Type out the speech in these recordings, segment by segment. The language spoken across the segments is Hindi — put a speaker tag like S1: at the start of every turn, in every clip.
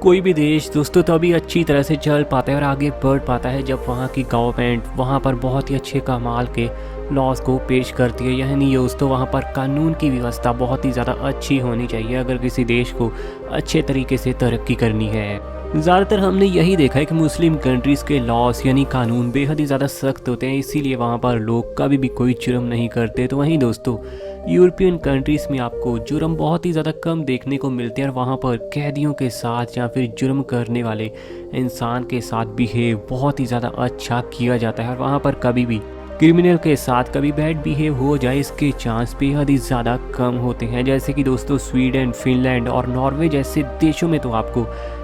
S1: कोई भी देश दोस्तों तभी अच्छी तरह से चल पाता है और आगे बढ़ पाता है जब वहाँ की गवर्नमेंट वहाँ पर बहुत ही अच्छे कमाल के लॉज को पेश करती है। यानी दोस्तों वहाँ पर कानून की व्यवस्था बहुत ही ज़्यादा अच्छी होनी चाहिए अगर किसी देश को अच्छे तरीके से तरक्की करनी है। ज़्यादातर हमने यही देखा है कि मुस्लिम कंट्रीज़ के लॉस यानी कानून बेहद ही ज़्यादा सख्त होते हैं, इसीलिए वहाँ पर लोग कभी भी कोई जुर्म नहीं करते। तो वहीं दोस्तों यूरोपियन कंट्रीज़ में आपको जुर्म बहुत ही ज़्यादा कम देखने को मिलते हैं और वहाँ पर कैदियों के साथ या फिर जुर्म करने वाले इंसान के साथ बिहेव बहुत ही ज़्यादा अच्छा किया जाता है और वहाँ पर कभी भी क्रिमिनल के साथ कभी बैड बिहेव हो जाए इसके चांस बेहद ही ज़्यादा कम होते हैं। जैसे कि दोस्तों स्वीडन, फिनलैंड और नॉर्वे जैसे देशों में तो आपको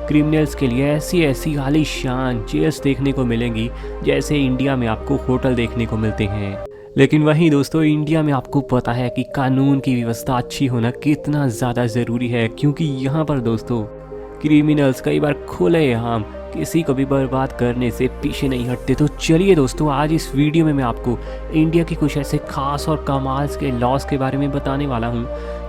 S1: क्रिमिनल्स के लिए ऐसी ऐसी आलीशान जेल्स देखने को मिलेंगी जैसे इंडिया में आपको होटल देखने को मिलते हैं। लेकिन वहीं दोस्तों इंडिया में आपको पता है कि कानून की व्यवस्था अच्छी होना कितना ज़्यादा ज़रूरी है, क्योंकि यहाँ पर दोस्तों क्रिमिनल्स कई बार खुलेआम किसी को भी बर्बाद करने से पीछे नहीं हटते। तो चलिए दोस्तों आज इस वीडियो में मैं आपको इंडिया के कुछ ऐसे खास और कमाल के लॉस के बारे में बताने वाला हूँ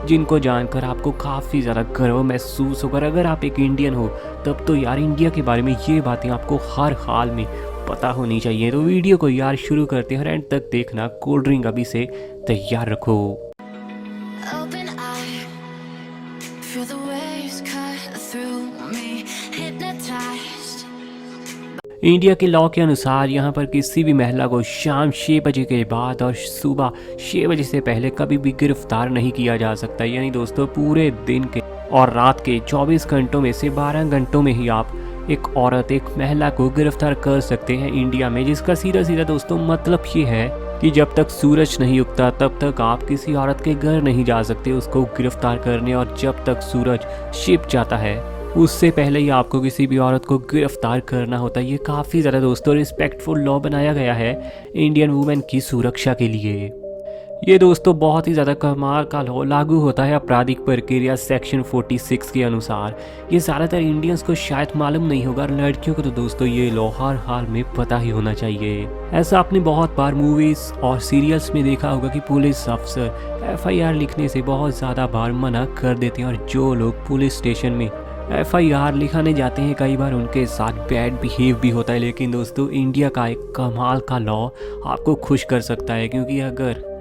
S1: जिनको जानकर आपको काफ़ी ज़्यादा गर्व महसूस होगा। अगर आप एक इंडियन हो तब तो यार इंडिया के बारे में ये बातें आपको हर हाल में पता होनी चाहिए। तो वीडियो को यार शुरू करते हैं, एंड तक देखना। कोल्ड ड्रिंक अभी से तैयार रखो।
S2: Open eye, feel the waves cut through me, hypnotized.
S1: India के लॉ के अनुसार यहाँ पर किसी भी महिला को शाम 6 बजे के बाद और सुबह 6 बजे से पहले कभी भी गिरफ्तार नहीं किया जा सकता। यानी दोस्तों पूरे दिन के और रात के 24 घंटों में से 12 घंटों में ही आप एक औरत, एक महिला को गिरफ्तार कर सकते हैं इंडिया में, जिसका सीधा सीधा दोस्तों मतलब ये है कि जब तक सूरज नहीं उगता तब तक आप किसी औरत के घर नहीं जा सकते उसको गिरफ्तार करने, और जब तक सूरज छिप जाता है उससे पहले ही आपको किसी भी औरत को गिरफ्तार करना होता है। ये काफ़ी ज़्यादा दोस्तों रिस्पेक्टफुल लॉ बनाया गया है इंडियन वुमेन की सुरक्षा के लिए। ये दोस्तों बहुत ही ज़्यादा कमाल का लॉ लागू होता है आपराधिक प्रक्रिया सेक्शन 46 के अनुसार। ये ज़्यादातर इंडियंस को शायद मालूम नहीं होगा, और लड़कियों को तो दोस्तों ये लॉ हर हाल में पता ही होना चाहिए। ऐसा आपने बहुत बार मूवीज़ और सीरियल्स में देखा होगा कि पुलिस अफसर FIR लिखने से बहुत ज़्यादा बार मना कर देते हैं, और जो लोग पुलिस स्टेशन में FIR लिखाने जाते हैं कई बार उनके साथ बैड बिहेव भी होता है। लेकिन दोस्तों इंडिया का एक कमाल का लॉ आपको खुश कर सकता है, क्योंकि अगर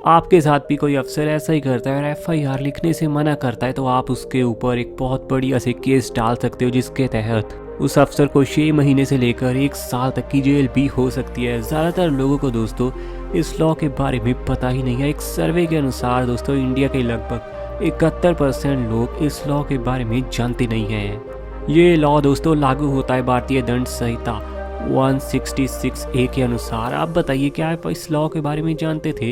S1: आपके साथ भी कोई अफसर ऐसा ही करता है और FIR लिखने से मना करता है तो आप उसके ऊपर एक बहुत बढ़िया से केस डाल सकते हो, जिसके तहत उस अफसर को 6 महीने से लेकर 1 साल तक की जेल भी हो सकती है। ज़्यादातर लोगों को दोस्तों इस लॉ के बारे में पता ही नहीं है। एक सर्वे के अनुसार दोस्तों इंडिया के लगभग 71% लोग इस लॉ के बारे में जानते नहीं हैं। ये लॉ दोस्तों लागू होता है भारतीय दंड संहिता 166A के अनुसार। आप बताइए क्या आप इस लॉ के बारे में जानते थे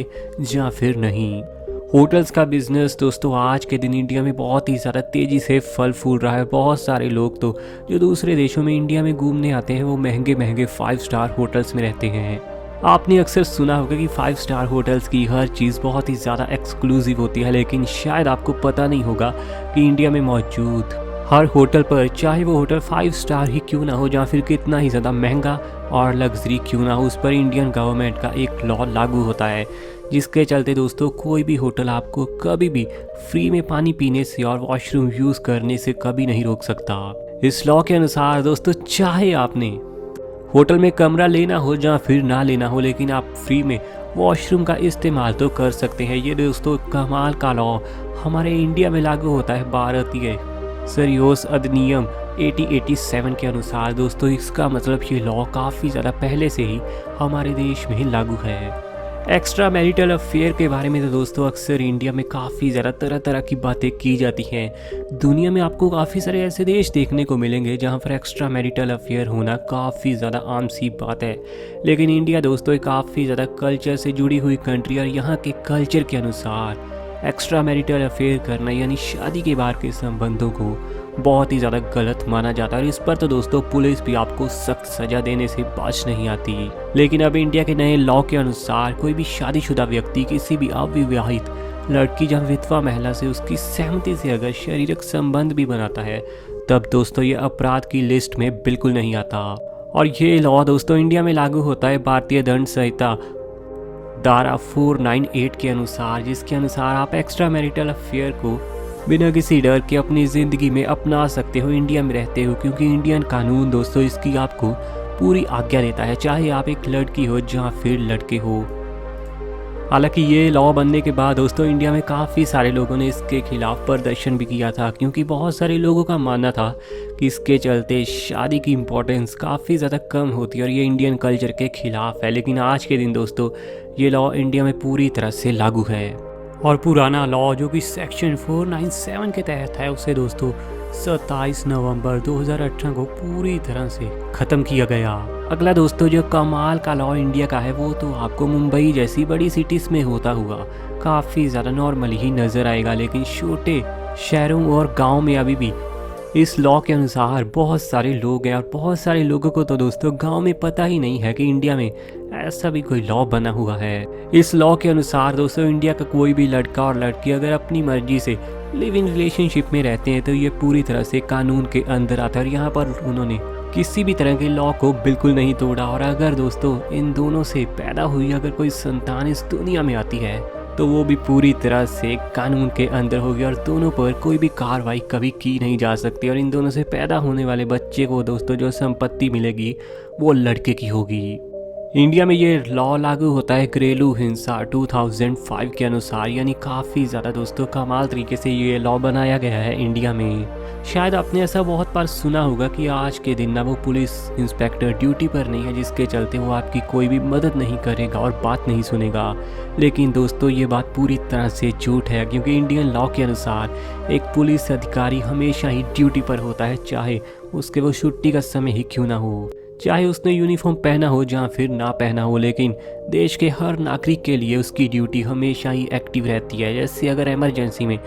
S1: या फिर नहीं? होटल्स का बिजनेस दोस्तों आज के दिन इंडिया में बहुत ही ज़्यादा तेज़ी से फल फूल रहा है। बहुत सारे लोग तो जो दूसरे देशों में इंडिया में घूमने आते हैं वो महंगे महंगे 5 स्टार होटल्स में रहते हैं। आपने अक्सर सुना होगा कि 5 स्टार होटल्स की हर चीज़ बहुत ही ज़्यादा एक्सक्लूसिव होती है, लेकिन शायद आपको पता नहीं होगा कि इंडिया में मौजूद हर होटल पर, चाहे वो होटल 5 स्टार ही क्यों ना हो या फिर कितना ही ज़्यादा महंगा और लग्जरी क्यों ना हो, उस पर इंडियन गवर्नमेंट का एक लॉ लागू होता है, जिसके चलते दोस्तों कोई भी होटल आपको कभी भी फ्री में पानी पीने से और वॉशरूम यूज़ करने से कभी नहीं रोक सकता। इस लॉ के अनुसार दोस्तों चाहे आपने होटल में कमरा लेना हो या फिर ना लेना हो, लेकिन आप फ्री में वॉशरूम का इस्तेमाल तो कर सकते हैं। ये दोस्तों कमाल का लॉ हमारे इंडिया में लागू होता है भारतीय सरयोस अधिनियम 8087 के अनुसार। दोस्तों इसका मतलब ये लॉ काफ़ी ज़्यादा पहले से ही हमारे देश में लागू है। एक्स्ट्रा मैरिटल अफेयर के बारे में तो दोस्तों अक्सर इंडिया में काफ़ी ज़्यादा तरह तरह की बातें की जाती हैं। दुनिया में आपको काफ़ी सारे ऐसे देश देखने को मिलेंगे जहां पर एक्स्ट्रा मैरिटल अफेयर होना काफ़ी ज़्यादा आम सी बात है, लेकिन इंडिया दोस्तों एक काफ़ी ज़्यादा कल्चर से जुड़ी हुई कंट्री, और यहाँ के कल्चर के अनुसार एक्स्ट्रा मैरिटल अफेयर करना यानी शादी के बाद के संबंधों को बहुत ही ज़्यादा गलत माना जाता है, और इस पर तो दोस्तों पुलिस भी आपको सख्त सज़ा देने से बाज नहीं आती। लेकिन अब इंडिया के नए लॉ के अनुसार कोई भी शादीशुदा व्यक्ति किसी भी अविवाहित लड़की या विधवा महिला से उसकी सहमति से अगर शारीरिक संबंध भी बनाता है तब दोस्तों ये अपराध की लिस्ट में बिल्कुल नहीं आता। और ये लॉ दोस्तों इंडिया में लागू होता है भारतीय दंड संहिता धारा 498 के अनुसार, जिसके अनुसार आप एक्स्ट्रा मैरिटल अफेयर को बिना किसी डर के अपनी ज़िंदगी में अपना सकते हो इंडिया में रहते हो, क्योंकि इंडियन कानून दोस्तों इसकी आपको पूरी आज्ञा देता है, चाहे आप एक लड़की हो या फिर लड़के हो। हालांकि ये लॉ बनने के बाद दोस्तों इंडिया में काफ़ी सारे लोगों ने इसके खिलाफ प्रदर्शन भी किया था, क्योंकि बहुत सारे लोगों का मानना था कि इसके चलते शादी की इम्पोर्टेंस काफ़ी ज़्यादा कम होती है और ये इंडियन कल्चर के खिलाफ है। लेकिन आज के दिन दोस्तों ये लॉ इंडिया में पूरी तरह से लागू है और पुराना लॉ जो कि सेक्शन 497 के तहत है उसे दोस्तों 27 नवंबर 2018 को पूरी तरह से ख़त्म किया गया। अगला दोस्तों जो कमाल का लॉ इंडिया का है वो तो आपको मुंबई जैसी बड़ी सिटीज़ में होता हुआ काफ़ी ज़्यादा नॉर्मली ही नज़र आएगा, लेकिन छोटे शहरों और गाँव में अभी भी इस लॉ के अनुसार बहुत सारे लोग हैं और बहुत सारे लोगों को तो दोस्तों गांव में पता ही नहीं है कि इंडिया में ऐसा भी कोई लॉ बना हुआ है। इस लॉ के अनुसार दोस्तों इंडिया का कोई भी लड़का और लड़की अगर अपनी मर्जी से लिव इन रिलेशनशिप में रहते हैं तो ये पूरी तरह से कानून के अंदर आता है और यहाँ पर उन्होंने किसी भी तरह के लॉ को बिल्कुल नहीं तोड़ा। और अगर दोस्तों इन दोनों से पैदा हुई अगर कोई संतान इस दुनिया में आती है तो वो भी पूरी तरह से कानून के अंदर होगी और दोनों पर कोई भी कार्रवाई कभी की नहीं जा सकती। और इन दोनों से पैदा होने वाले बच्चे को दोस्तों जो संपत्ति मिलेगी वो लड़के की होगी। इंडिया में ये लॉ लागू होता है घरेलू हिंसा 2005 के अनुसार, यानी काफ़ी ज़्यादा दोस्तों कमाल तरीके से ये लॉ बनाया गया है इंडिया में। शायद आपने ऐसा बहुत बार सुना होगा कि आज के दिन ना वो पुलिस इंस्पेक्टर ड्यूटी पर नहीं है, जिसके चलते वो आपकी कोई भी मदद नहीं करेगा और बात नहीं सुनेगा। लेकिन दोस्तों ये बात पूरी तरह से झूठ है, क्योंकि इंडियन लॉ के अनुसार एक पुलिस अधिकारी हमेशा ही ड्यूटी पर होता है, चाहे उसके वो छुट्टी का समय ही क्यों ना हो, चाहे उसने यूनिफॉर्म पहना हो या फिर ना पहना हो। लेकिन देश के हर नागरिक के लिए उसकी ड्यूटी हमेशा ही एक्टिव रहती है। जैसे अगर इमरजेंसी में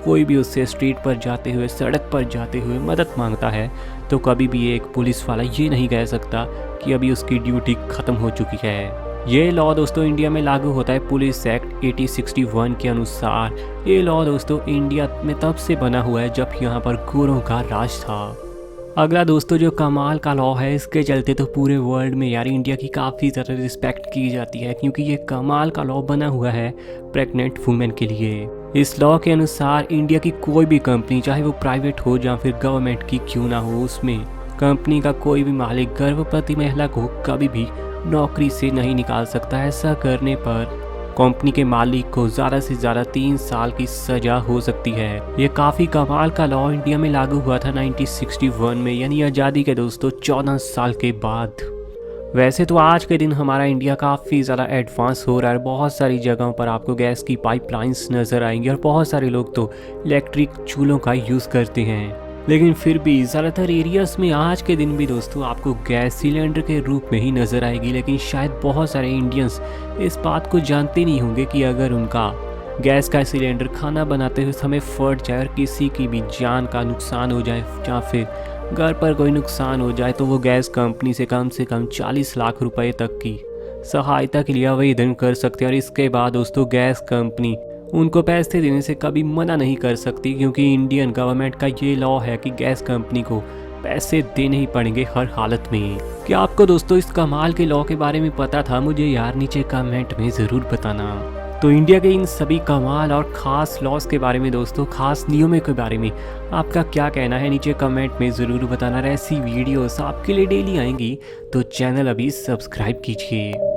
S1: कोई भी उससे स्ट्रीट पर जाते हुए, सड़क पर जाते हुए मदद मांगता है तो कभी भी एक पुलिस वाला ये नहीं कह सकता कि अभी उसकी ड्यूटी ख़त्म हो चुकी है। ये लॉ दोस्तों इंडिया में लागू होता है पुलिस एक्ट 1861 के अनुसार। ये लॉ दोस्तों इंडिया में तब से बना हुआ है जब यहाँ पर गोरों का राज था। अगला दोस्तों जो कमाल का लॉ है, इसके चलते तो पूरे वर्ल्ड में यार इंडिया की काफ़ी ज़्यादा रिस्पेक्ट की जाती है, क्योंकि ये कमाल का लॉ बना हुआ है प्रेग्नेंट वुमेन के लिए। इस लॉ के अनुसार इंडिया की कोई भी कंपनी, चाहे वो प्राइवेट हो या फिर गवर्नमेंट की क्यों ना हो, उसमें कंपनी का कोई भी मालिक गर्भवती महिला को कभी भी नौकरी से नहीं निकाल सकता। ऐसा करने पर कंपनी के मालिक को ज़्यादा से ज़्यादा 3 साल की सज़ा हो सकती है। ये काफ़ी कमाल का लॉ इंडिया में लागू हुआ था 1961 में, यानी आज़ादी के दोस्तों 14 साल के बाद। वैसे तो आज के दिन हमारा इंडिया काफ़ी ज़्यादा एडवांस हो रहा है। बहुत सारी जगहों पर आपको गैस की पाइपलाइंस नज़र आएंगी और बहुत सारे लोग तो इलेक्ट्रिक चूल्हों का यूज़ करते हैं। लेकिन फिर भी ज़्यादातर एरियाज़ में आज के दिन भी दोस्तों आपको गैस सिलेंडर के रूप में ही नज़र आएगी। लेकिन शायद बहुत सारे इंडियंस इस बात को जानते नहीं होंगे कि अगर उनका गैस का सिलेंडर खाना बनाते हुए समय फट जाए और किसी की भी जान का नुकसान हो जाए या फिर घर पर कोई नुकसान हो जाए तो वो गैस कंपनी से कम 40 लाख रुपए तक की सहायता के लिए आवेदन कर सकते हैं। और इसके बाद दोस्तों गैस कंपनी उनको पैसे देने से कभी मना नहीं कर सकती, क्योंकि इंडियन गवर्नमेंट का ये लॉ है कि गैस कंपनी को पैसे देने ही पड़ेंगे हर हालत में। क्या आपको दोस्तों इस कमाल के लॉ के बारे में पता था? मुझे यार नीचे कमेंट में ज़रूर बताना। तो इंडिया के इन सभी कमाल और ख़ास लॉज के बारे में दोस्तों, ख़ास नियमों के बारे में आपका क्या कहना है नीचे कमेंट में ज़रूर बताना। ऐसी वीडियोस आपके लिए डेली आएंगी तो चैनल अभी सब्सक्राइब कीजिए।